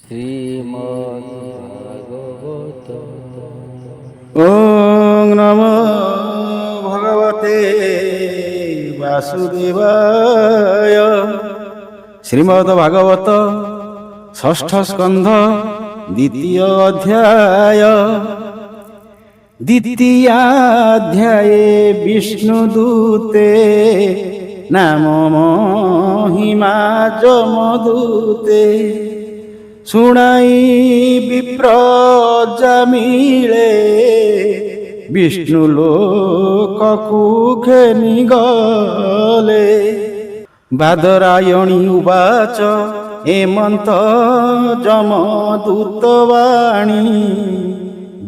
শ্রীমদ্ভাগবত। ওং নমো ভগবতে বাসুদেবায়। শ্রীমদ্ ভাগবত ষষ্ঠ স্কন্ধ দ্বিতীয় অধ্যায়। দ্বিতীয়াধ্যায়ে বিষ্ণুদূতে নাম মহিমা যমদূতে। শুনাই বিপ্রজা মিଳେ বিষ্ণু লোকକୁ ঘেনি গলে। বাদরায়ণী উবাচ হেমন্ত যমদূତ বাଣୀ।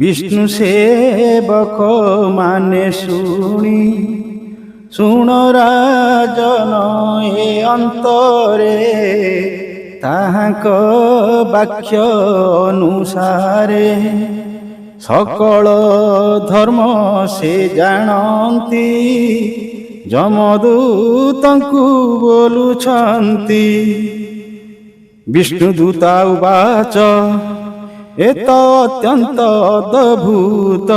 ବିଷ୍ଣୁ ସେବକ ମାନେ ଶୁଣି ଶୁଣ ରାଜନ ଏ ଅନ୍ତରେ। ତାହାଙ୍କ ବାକ୍ୟ ଅନୁସାରେ ସକଳ ଧର୍ମ ସେ ଜାଣନ୍ତି। ଯମଦୂତଙ୍କୁ ବୋଲୁଛନ୍ତି। ବିଷ୍ଣୁଦୂତା ଉବାଚ ଏତ ଅତ୍ୟନ୍ତ ଅଦ୍ଭୁତ।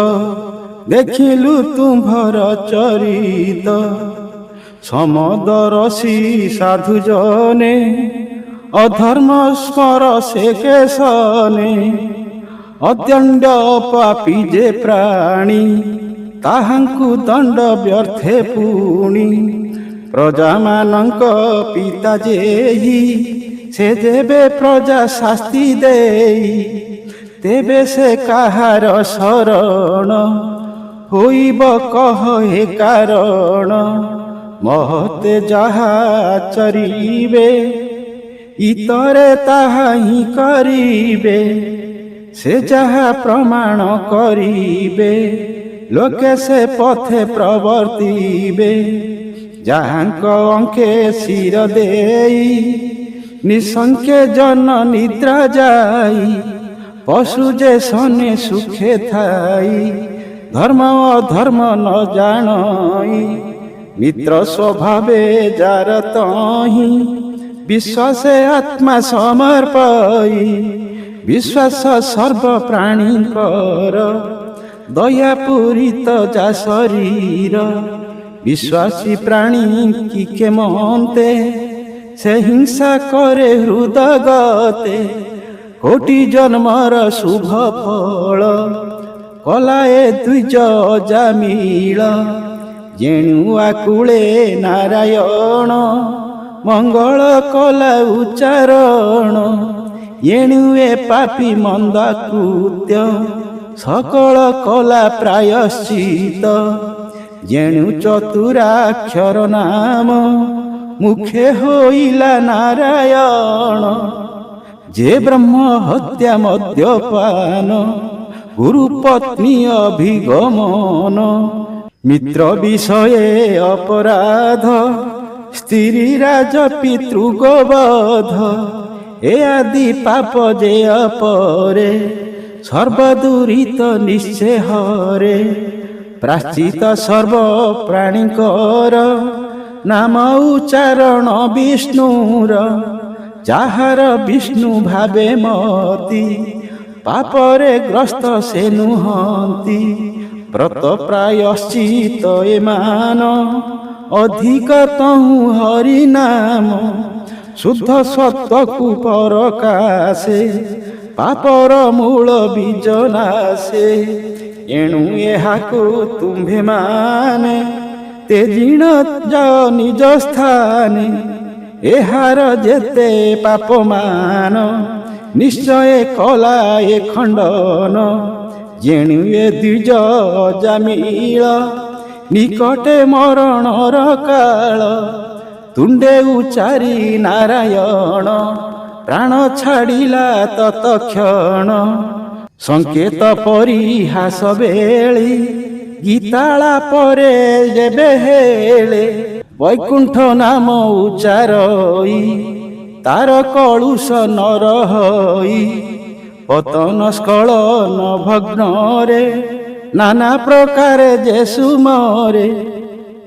ଦେଖିଲୁ ତୁମ୍ଭର ଚରିତ। ସମଦରସି ସାଧୁ ଜନେ ଅଧର୍ମ ସ୍ମର ସେ କେଶନେ। ଅଦଣ୍ଡ ପାପୀ ଯେ ପ୍ରାଣୀ ତାହାଙ୍କୁ ଦଣ୍ଡ ବ୍ୟର୍ଥେ ପୁଣି। ପ୍ରଜାମାନଙ୍କ ପିତା ଯେହି ସେ ଯେବେ ପ୍ରଜା ଶାସ୍ତି ଦେଇ। ତେବେ ସେ କାହାର ଶରଣ ହୋଇବ କହ ଏ କାରଣ। ମହତେ ଯାହା ଚରିବେ ଇତରେ ତାହା ହିଁ କରିବେ। ସେ ଯାହା ପ୍ରମାଣ କରିବେ ଲୋକେ ସେ ପଥେ ପ୍ରବର୍ତ୍ତିବେ। ଯାହାଙ୍କ ଅଙ୍କେ ଶିର ଦେଇ ନିଶଙ୍କେ ଜନ ନିଦ୍ରା ଯାଇ। ପଶୁ ଯେ ଶନେ ସୁଖେ ଥାଇ ଧର୍ମ ଅଧର୍ମ ନ ଜାଣଇ। ମିତ୍ର ସ୍ୱଭାବେ ଯାର ତହିଁ ବିଶ୍ୱାସେ ଆତ୍ମା ସମର୍ପଇ। ବିଶ୍ୱାସ ସର୍ବ ପ୍ରାଣୀଙ୍କର ଦୟା ପୂରିତ ଯା ଶରୀର। ବିଶ୍ୱାସୀ ପ୍ରାଣୀ କି କେମନ୍ତେ ସେ ହିଂସା କରେ ହୃଦଗତେ। କୋଟି ଜନ୍ମର ଶୁଭ ଫଳ କଲା ଏ ଦ୍ୱିଜ ଅଜାମିଳ। ଯେଣୁ ଆକୁଳେ ନାରାୟଣ ମଙ୍ଗଳ କଲା ଉଚ୍ଚାରଣ। ଏଣୁ ଏ ପାପୀ ମନ୍ଦା କୃତ୍ୟ ସକଳ କଲା ପ୍ରାୟଶ୍ଚିତ। ଯେଣୁ ଚତୁରାକ୍ଷର ନାମ ମୁଖେ ହୋଇଲା ନାରାୟଣ। ଯେ ବ୍ରହ୍ମ ହତ୍ୟା ମଦ୍ୟପାନ ଗୁରୁ ପତ୍ନୀ ଅଭିଗମନ। ମିତ୍ର ବିଷୟେ ଅପରାଧ ସ୍ତ୍ରୀ ରାଜ ପିତୃଗୋବଧ। ଏ ଆଦି ପାପ ଯେ ଅପରେ ସର୍ବଦୁରିତ ନିଶ୍ଚେ ହରେ। ପ୍ରାଶ୍ଚିତ ସର୍ବ ପ୍ରାଣୀଙ୍କର ନାମ ଉଚ୍ଚାରଣ ବିଷ୍ଣୁର। ଯାହାର ବିଷ୍ଣୁ ଭାବେ ମତି ପାପରେ ଗ୍ରସ୍ତ ସେ ନୁହନ୍ତି। ବ୍ରତ ପ୍ରାୟଶ୍ଚିତ ଏମାନ ଅଧିକ ତହୁଁ ହରି ନାମ। ଶୁଦ୍ଧ ସତ୍ୱକୁ ପରକାଶେ ପାପର ମୂଳ ବୀଜ ନାଶେ। ଏଣୁ ଏହାକୁ ତୁମ୍ଭେମାନେ ତେଜିଣ ଯାଅ ନିଜ ସ୍ଥାନେ। ଏହାର ଯେତେ ପାପମାନ ନିଶ୍ଚୟ କଲା ଏ ଖଣ୍ଡନ। ଯେଣୁ ଏ ଦ୍ୱିଜ ଅଜାମିଳ ନିକଟେ ମରଣର କାଳ। ତୁଣ୍ଡେ ଉଚାରି ନାରାୟଣ ପ୍ରାଣ ଛାଡ଼ିଲା ତତକ୍ଷଣ। ସଂକେତ ପରିହାସ ବେଳି ଗୀତାଳା ପରେ ଯେବେ ହେଳେ। ବୈକୁଣ୍ଠ ନାମ ଉଚ୍ଚାରଇ ତାର କଳୁଷ ନର ହଇ। ପତନ ସ୍ଖଳନ ଭଗ୍ନରେ ନାନା ପ୍ରକାରେ ଯେ ସୁମରେ।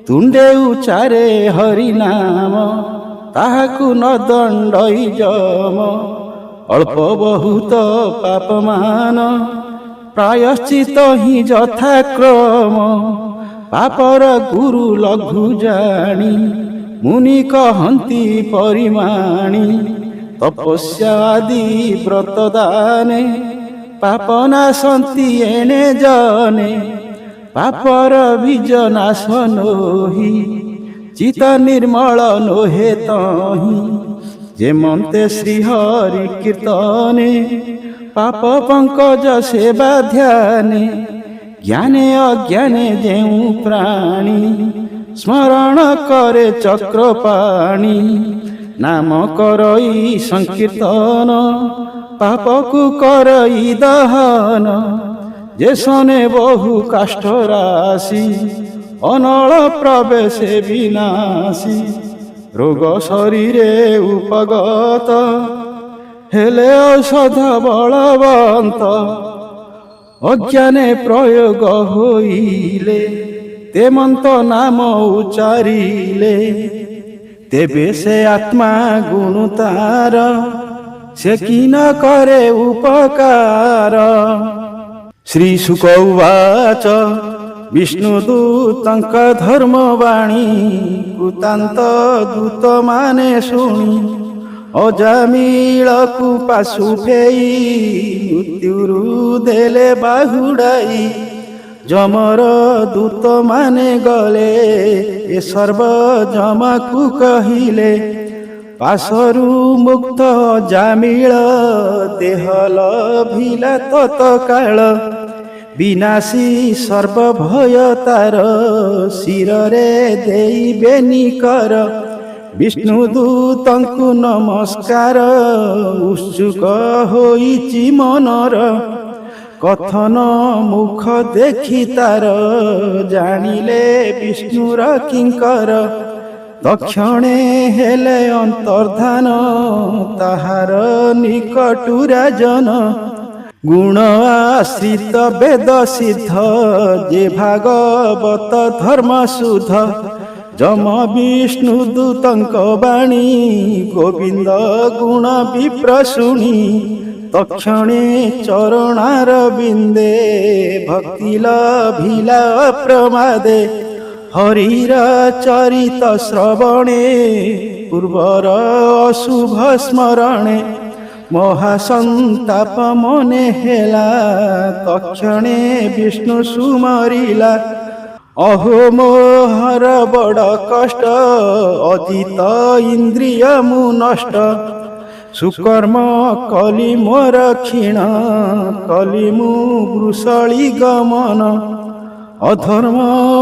ତୁଣ୍ଡେ ଉଚାରେ ହରି ନାମ ତାହାକୁ ନ ଦଣ୍ଡଇ ଯମ। ଅଳ୍ପ ବହୁତ ପାପମାନ ପ୍ରାୟଶ୍ଚିତ ହିଁ ଯଥାକ୍ରମ ପାପର ଗୁରୁ ଲଘୁ ଜାଣି ମୁନି କହନ୍ତି ପରିମାଣି ତପସ୍ୟା ଆଦି ବ୍ରତ ଦାନେ ପାପ ନାଶନ୍ତି ଏଣେ ଜନେ ପାପର ବୀଜ ନାଶ ନୋହି ଚିତ ନିର୍ମଳ ନୋହେ ତହିଁ ଯେମନ୍ତେ ଶ୍ରୀହରି କୀର୍ତ୍ତନେ ପାପ ପଙ୍କଜ ସେବା ଧ୍ୟାନେ ଜ୍ଞାନେ ଅଜ୍ଞାନେ ଯେଉଁ ପ୍ରାଣୀ ସ୍ମରଣ କରେ ଚକ୍ରପାଣି ନାମ କରଇ ସଂକୀର୍ତ୍ତନ ପାପକୁ କରଇ ଦହନ ଯେସନେ ବହୁ କାଷ୍ଠ ରାଶି ଅନଳ ପ୍ରବେଶେ ବିନାଶୀ ରୋଗ ଶରୀରେ ଉପଗତ ହେଲେ ଔଷଧ ବଳବନ୍ତ ଅଜ୍ଞାନେ ପ୍ରୟୋଗ ହୋଇଲେ ତେମନ୍ତ ନାମ ଉଚାରିଲେ ତେବେ ସେ ଆତ୍ମା ଗୁଣ ତାର ସେ କି ନ କରେ ଉପକାର। ଶ୍ରୀ ଶୁକ ଉବାଚ ବିଷ୍ଣୁଦୂତଙ୍କ ଧର୍ମବାଣୀ କୃତାନ୍ତ ଦୂତମାନେ ଶୁଣି ଅଜାମିଳକୁ ପାଶୁ ଫେଇ ମୃତ୍ୟୁରୁ ଦେଲେ ବାହୁଡ଼ାଇ ଯମର ଦୂତମାନେ ଗଲେ ଏ ସର୍ବ ଯମକୁ କହିଲେ ପାଶରୁ ମୁକ୍ତ ଅଜାମିଳ ଦେହ ଲଭିଲା ତତ୍କାଳ ବିନାଶୀ ସର୍ବଭୟ ତାର ଶିରରେ ଦେଇବେନି କର ବିଷ୍ଣୁଦୂତଙ୍କୁ ନମସ୍କାର ଉତ୍ସୁକ ହୋଇଛି ମନର କଥନ ମୁଖ ଦେଖି ତାର ଜାଣିଲେ ବିଷ୍ଣୁର କିଙ୍କର ତକ୍ଷଣେ ହେଲେ ଅନ୍ତର୍ଧାନ ତାହାର ନିକଟୁ ରାଜନ ଗୁଣ ଆଶ୍ରିତ ବେଦ ସିଦ୍ଧ ଯେ ଭାଗବତ ଧର୍ମ ସୁଧ ଯମ ବିଷ୍ଣୁ ଦୂତଙ୍କ ବାଣୀ ଗୋବିନ୍ଦ ଗୁଣ ବିପ୍ର ଶୁଣି ତକ୍ଷଣେ ଚରଣାର ବିନ୍ଦେ ଭକ୍ତି ଲଭିଲା ଅପ୍ରମାଦେ ହରିର ଚରିତ ଶ୍ରବଣେ ପୂର୍ବର ଅଶୁଭ ସ୍ମରଣେ ମହାସନ୍ତାପ ମନେ ହେଲା ତକ୍ଷଣେ ବିଷ୍ଣୁ ସୁମରିଲା ଅହୋ ମୋହର ବଡ଼ କଷ୍ଟ ଅଜିତ ଇନ୍ଦ୍ରିୟ ମୁଁ ନଷ୍ଟ ସୁକର୍ମ କଲି ମୋର କ୍ଷୀଣ କଲି ମୁଁ ବୃଷଳି ଗମନ ଅଧର୍ମ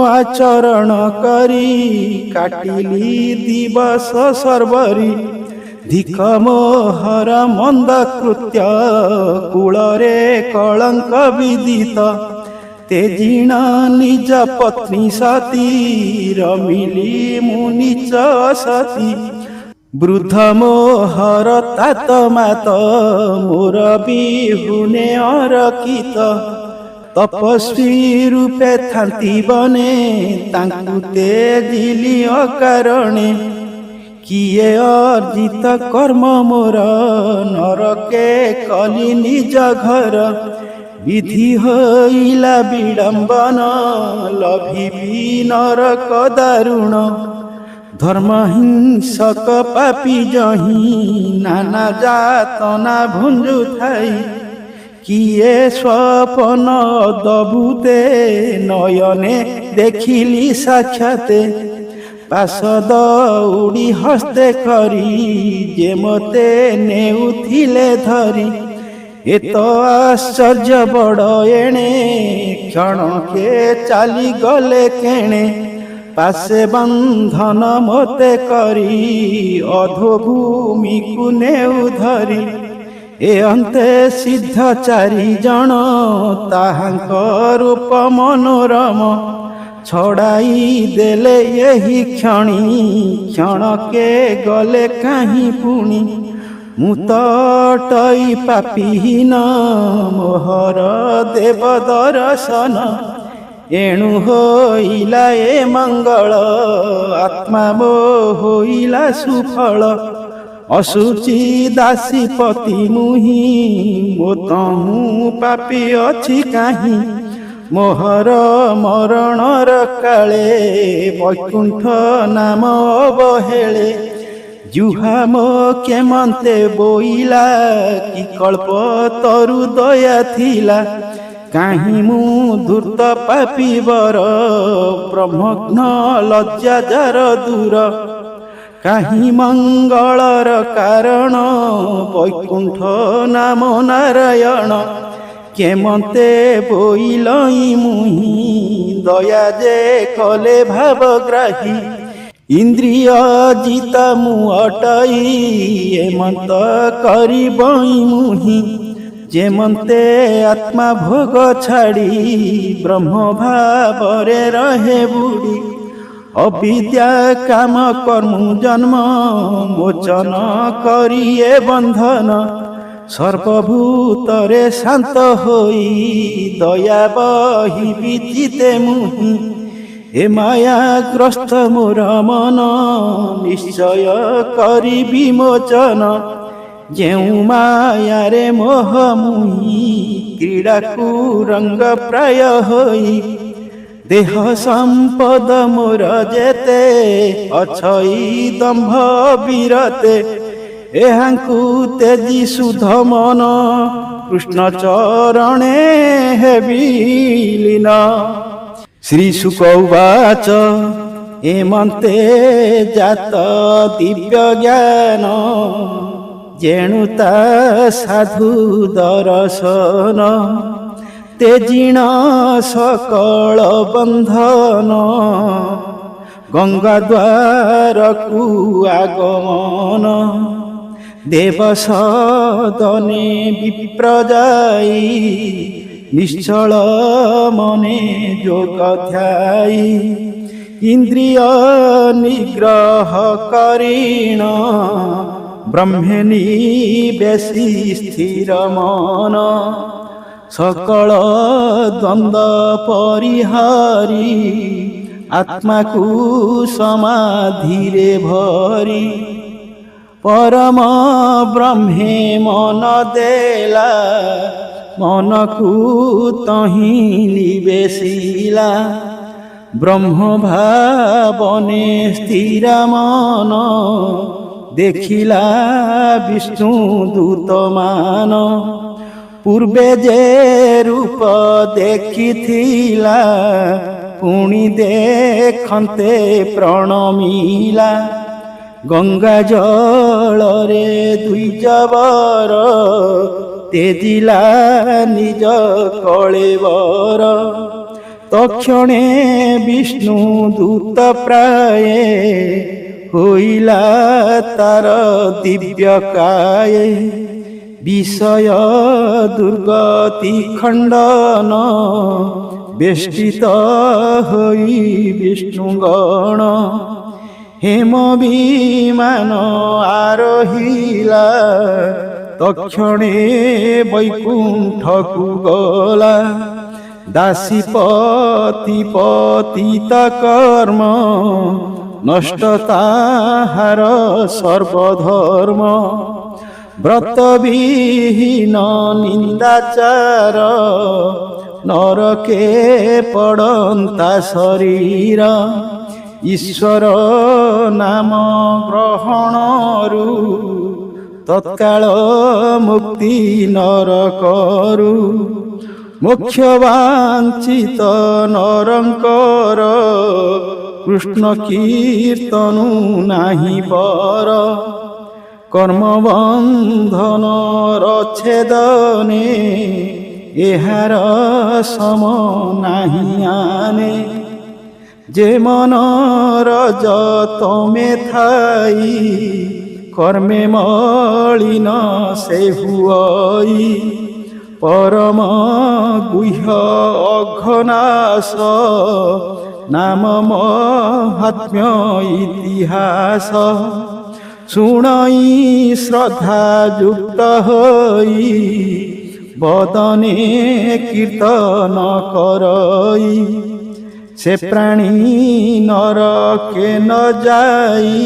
ଆଚରଣ କରି କାଟିଲି ଦିବସ ସର୍ବରି ଧିକ ମୋହର ମନ୍ଦ କୃତ୍ୟ କୂଳରେ କଳଙ୍କ ବିଦିତ ତେଜିଣ ନିଜ ପତ୍ନୀ ସତୀ ରମିଲି ମୁଁ ନିଜ ସତୀ ବୃଦ୍ଧ ମୋହର ତାତ ମାତ ମୋର ବିହୁନେ ଅରକିତ ତପସ୍ୱୀ ରୂପେ ଥାନ୍ତି ବନେ ତାଙ୍କୁ ତେଜିଲି ଅକାରଣେ କିଏ ଅର୍ଜିତ କର୍ମ ମୋର ନରକେ କଲି ନିଜ ଘର ବିଧି ହୋଇଲା ବିଡ଼ମ୍ବନ ଲଭିବି ନରକ ଦାରୁଣ ଧର୍ମ ହିଂସକ ପାପି ଜହିଁ ନାନା ଯାତନା ଭୁଞ୍ଜୁ ଥାଇ କିଏ ସ୍ୱପନ ଅଦଭୁତେ ନୟନେ ଦେଖିଲି ସାକ୍ଷାତେ ପାଶଦ ଉଡ଼ି ହସ୍ତେ କରି ଯେ ମୋତେ ନେଉଥିଲେ ଧରି ଏତ ଆଶ୍ଚର୍ଯ୍ୟ ବଡ଼ ଏଣେ କ୍ଷଣକେ ଚାଲିଗଲେ କେଣେ ପାଶେ ବନ୍ଧନ ମୋତେ କରି ଅଧୋଭୂମିକୁ ନେଉ ଧରି ଏ ଅନ୍ତେ ସିଦ୍ଧ ଚାରିଜଣ ତାହାଙ୍କ ରୂପ ମନୋରମ ଛଡ଼ାଇ ଦେଲେ ଏହି କ୍ଷଣି କ୍ଷଣକେ ଗଲେ କାହିଁ ପୁଣି ମୁଁ ତ ଅଟଇ ପାପିହୀନ ମୋହର ଦେବ ଦର୍ଶନ ଏଣୁ ହୋଇଲା ଏ ମଙ୍ଗଳ ଆତ୍ମା ମୋ ହୋଇଲା ସୁଫଳ ଅସୁଚି ଦାସୀପତି ମୁହିଁ ମୋ ତହୁଁ ପାପି ଅଛି କାହିଁ ମୋହର ମରଣର କାଳେ ବୈକୁଣ୍ଠ ନାମ ଅବହେଳେ ଜୁହା ମୋ କେମନ୍ତେ ବୋଇଲା କି କଳ୍ପ ତରୁ ଦୟା ଥିଲା କାହିଁ ମୁଁ ଧୂର୍ତ୍ତ ପାପିବର ବ୍ରହ୍ମଘ୍ନ ଲଜ୍ଜା ଯାର ଦୂର କାହିଁ ମଙ୍ଗଳର କାରଣ ବୈକୁଣ୍ଠ ନାମ ନାରାୟଣ କେମନ୍ତେ ବୋଇଲଇ ମୁହିଁ ଦୟା ଯେ କଲେ ଭାବଗ୍ରାହୀ ଇନ୍ଦ୍ରିୟ ଜିତ ମୁଁ ଅଟଇ ଏମନ୍ତ କରିବଇ ମୁହିଁ ଯେମନ୍ତେ ଆତ୍ମା ଭୋଗ ଛାଡ଼ି ବ୍ରହ୍ମ ଭାବରେ ରହେ ବୁଡ଼ି ଅବିଦ୍ୟା କାମ କର୍ମ ଜନ୍ମ ମୋଚନ କରିଏ ବନ୍ଧନ ସର୍ବଭୂତରେ ଶାନ୍ତ ହୋଇ ଦୟା ବହି ବିଚିତେ ମୁହିଁ ଏ ମାୟାଗ୍ରସ୍ତ ମୋର ମନ ନିଶ୍ଚୟ କରି ବିମୋଚନ ଯେଉଁ ମାୟାରେ ମୋହ ମୁହିଁ କ୍ରୀଡ଼ାକୁ ରଙ୍ଗ ପ୍ରାୟ ହୋଇ ଦେହ ସମ୍ପଦ ମୋର ଯେତେ ଅଛଇ ଦମ୍ଭ ବିରତେ ଏହାଙ୍କୁ ତେଜି ସୁଧ ମନ କୃଷ୍ଣ ଚରଣେ ହେବି ଲୀନ। ଶ୍ରୀ ଶୁକ ଉବାଚ ଏମନ୍ତେ ଜାତ ଦିବ୍ୟ ଜ୍ଞାନ ଯେଣୁ ତା ସାଧୁ ଦର୍ଶନ ତେଜିଣ ସକଳ ବନ୍ଧନ ଗଙ୍ଗା ଦ୍ୱାରକୁ ଆଗମନ ଦେବ ସଦନେ ବିପ୍ର ଯାଇ ନିଶ୍ଚଳ ମନେ ଯୋଗ ଧ୍ୟାଇ ଇନ୍ଦ୍ରିୟ ନିଗ୍ରହ କରିଣ ବ୍ରହ୍ମେ ନିବେଶି ସ୍ଥିର ମନ ସକଳ ଦ୍ୱନ୍ଦ୍ୱ ପରିହାରି ଆତ୍ମାକୁ ସମାଧିରେ ଭରି ପରମ ବ୍ରହ୍ମେ ମନ ଦେଲା ମନକୁ ତହିଁ ନିବେଶିଲା ବ୍ରହ୍ମ ଭାବନେ ସ୍ଥିର ମନ ଦେଖିଲା ବିଷ୍ଣୁ ଦୂତମାନ ପୂର୍ବେ ଯେ ରୂପ ଦେଖିଥିଲା ପୁଣି ଦେଖନ୍ତେ ପ୍ରଣମିଲା ଗଙ୍ଗା ଜଳରେ ଦ୍ୱିଜବର ତେଜିଲା ନିଜ କଳେବର ତକ୍ଷଣେ ବିଷ୍ଣୁ ଦୂତ ପ୍ରାୟେ ହୋଇଲା ତାର ଦିବ୍ୟ କାୟେ ବିଷୟ ଦୁର୍ଗତି ଖଣ୍ଡନ ବେଷ୍ଟିତ ହୋଇ ବିଷ୍ଣୁଗଣ ହେମ ବିମାନ ଆରୋହିଲା ତକ୍ଷଣେ ବୈକୁଣ୍ଠକୁ ଗଲା ଦାସୀପତି ପତିତ କର୍ମ ନଷ୍ଟ ତାହାର ସର୍ବଧର୍ମ ବ୍ରତ ବିହୀନ ନିନ୍ଦାଚାର ନରକେ ପଡ଼ନ୍ତା ଶରୀର ଈଶ୍ୱର ନାମ ଗ୍ରହଣରୁ ତତ୍କାଳ ମୁକ୍ତି ନରକରୁ ମୋକ୍ଷ ବାଞ୍ଛିତ ନରଙ୍କର କୃଷ୍ଣ କୀର୍ତ୍ତନୁ ନାହିଁ ପର କର୍ମବନ୍ଧନର ଛେଦନେ ଏହାର ସମ ନାହିଁ ଆନେ ଯେ ମନର ଯତମେ ଥାଇ କର୍ମେ ମଳିନ ସେ ହୁଅଇ ପରମ ଗୁହ୍ୟ ଅଘନାଶ ନାମ ମହାତ୍ମ୍ୟ ଇତିହାସ ଶୁଣଇ ଶ୍ରଦ୍ଧା ଯୁକ୍ତ ହୋଇ ବଦନେ କୀର୍ତ୍ତନ କରଇ ସେ ପ୍ରାଣୀ ନରକେ ନ ଯାଇ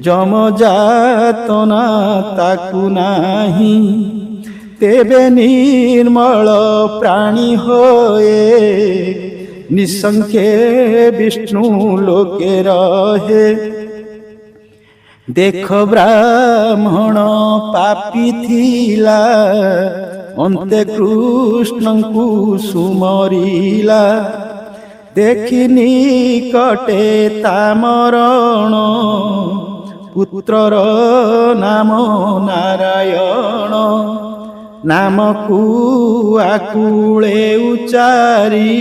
ଯମଯାତନା ତାକୁ ନାହିଁ। ତେବେ ନିର୍ମଳ ପ୍ରାଣୀ ହୋଏ ନିଃସଂଖ୍ୟେ ବିଷ୍ଣୁ ଲୋକେ ରହେ। ଦେଖ ବ୍ରାହ୍ମଣ ପାପୀ ଥିଲା, ଅନ୍ତେ କୃଷ୍ଣଙ୍କୁ ସୁମରିଲା। ଦେଖି ନିକଟେ ତା ମରଣ, ପୁତ୍ରର ନାମ ନାରାୟଣ। ନାମକୁ ଆକୁଳେ ଉଚାରି,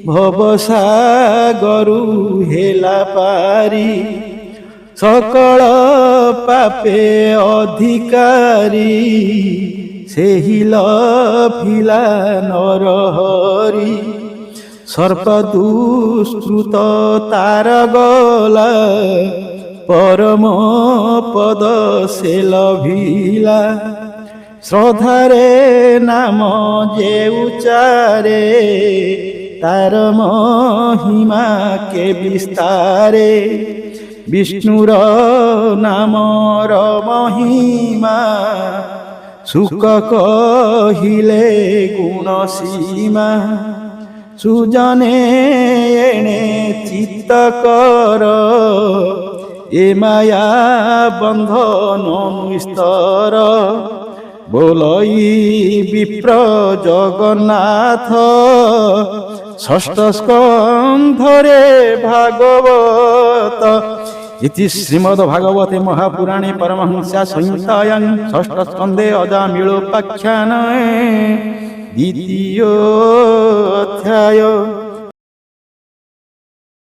ଭବସାଗରୁ ହେଲା ପାରି। ସକଳ ପାପେ ଅଧିକାରୀ, ସେହି ଲଭିଲା ନରହରି। ସର୍ପ ଦୁଷ୍କୃତ ତାର ଗଲା, ପରମ ପଦ ସେ ଲଭିଲା। ଶ୍ରଦ୍ଧାରେ ନାମ ଯେ ଉଚାରେ, ତାର ମହିମା କେ ବିସ୍ତାରେ। ବିଷ୍ଣୁର ନାମର ମହିମା, ସୁକ କହିଲେ ଗୁଣ ସୀମା। ସୁଜନେ ଏଣେ ଚିତ୍ତ କର, ଏ ମାୟା ବନ୍ଧନ ନିସ୍ତର। ବୋଲଇ ବିପ୍ର ଜଗନ୍ନାଥ, ଷଷ୍ଠ ସ୍କନ୍ଧରେ ଭାଗବତ। इति श्रीमद्भागवते महापुराणे परमहंस्या संहितायां षष्ठ स्कन्धे अजामिळोपाख्याने द्वितीयो अध्याय।